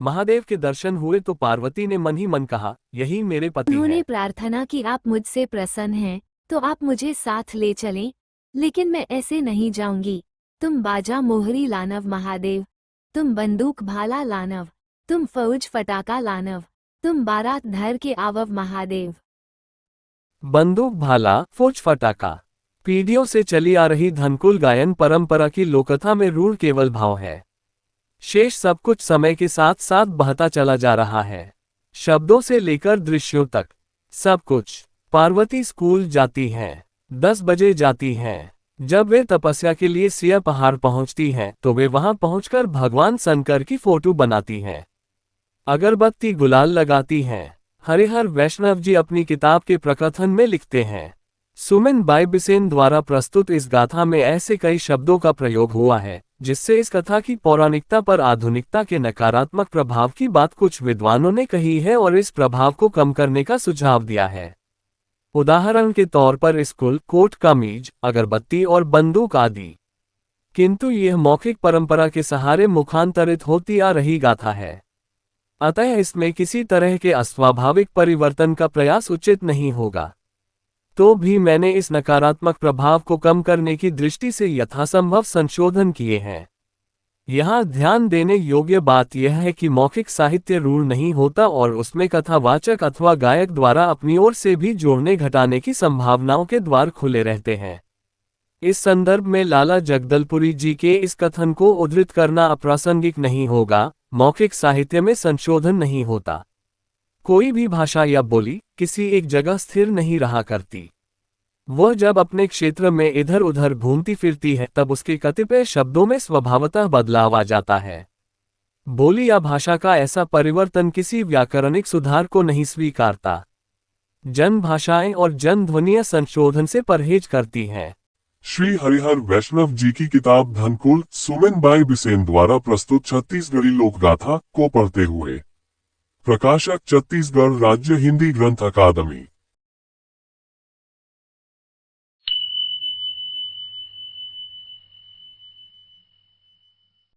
महादेव के दर्शन हुए तो पार्वती ने मन ही मन कहा, यही मेरे पति उन्होंने हैं। प्रार्थना की, आप मुझसे प्रसन्न हैं तो आप मुझे साथ ले चलें, लेकिन मैं ऐसे नहीं जाऊंगी। तुम बाजा मोहरी लानव महादेव, तुम बंदूक भाला लानव, तुम फौज फटाका लानव, तुम बारात धर के आवव महादेव। बंदूक भाला फौज फटाका पीढ़ियों से चली आ रही धनकुल गायन परंपरा की लोककथा में रूढ़ केवल भाव है। शेष सब कुछ समय के साथ साथ बहता चला जा रहा है। शब्दों से लेकर दृश्यों तक सब कुछ। पार्वती स्कूल जाती हैं, 10 बजे जाती हैं। जब वे तपस्या के लिए सिया पहाड़ पहुंचती हैं तो वे वहां पहुंचकर भगवान शंकर की फोटो बनाती हैं, अगरबत्ती गुलाल लगाती हैं। हरिहर वैष्णव जी अपनी किताब के प्रकथन में लिखते हैं, सुमन बाई बिसेन द्वारा प्रस्तुत इस गाथा में ऐसे कई शब्दों का प्रयोग हुआ है जिससे इस कथा की पौराणिकता पर आधुनिकता के नकारात्मक प्रभाव की बात कुछ विद्वानों ने कही है और इस प्रभाव को कम करने का सुझाव दिया है। उदाहरण के तौर पर स्कूल, कोट कमीज, अगरबत्ती और बंदूक आदि। किंतु यह मौखिक परंपरा के सहारे मुखांतरित होती आ रही गाथा है, अतः इसमें किसी तरह के अस्वाभाविक परिवर्तन का प्रयास उचित नहीं होगा। तो भी मैंने इस नकारात्मक प्रभाव को कम करने की दृष्टि से यथासंभव संशोधन किए हैं। यहाँ ध्यान देने योग्य बात यह है कि मौखिक साहित्य रूढ़ नहीं होता और उसमें कथावाचक अथवा गायक द्वारा अपनी ओर से भी जोड़ने घटाने की संभावनाओं के द्वार खुले रहते हैं। इस संदर्भ में लाला जगदलपुरी जी के इस कथन को उद्धृत करना अप्रासंगिक नहीं होगा। मौखिक साहित्य में संशोधन नहीं होता। कोई भी भाषा या बोली किसी एक जगह स्थिर नहीं रहा करती। वह जब अपने क्षेत्र में इधर उधर घूमती फिरती है तब उसके कतिपय शब्दों में स्वभावतः बदलाव आ जाता है। बोली या भाषा का ऐसा परिवर्तन किसी व्याकरणिक सुधार को नहीं स्वीकारता। जन भाषाएं और जन ध्वनियां संशोधन से परहेज करती हैं। श्री हरिहर वैष्णव जी की किताब धनकुल, सुमन बाई बिसेन द्वारा प्रस्तुत छत्तीसगढ़ी लोकगाथा को पढ़ते हुए। प्रकाशक छत्तीसगढ़ राज्य हिंदी ग्रंथ अकादमी।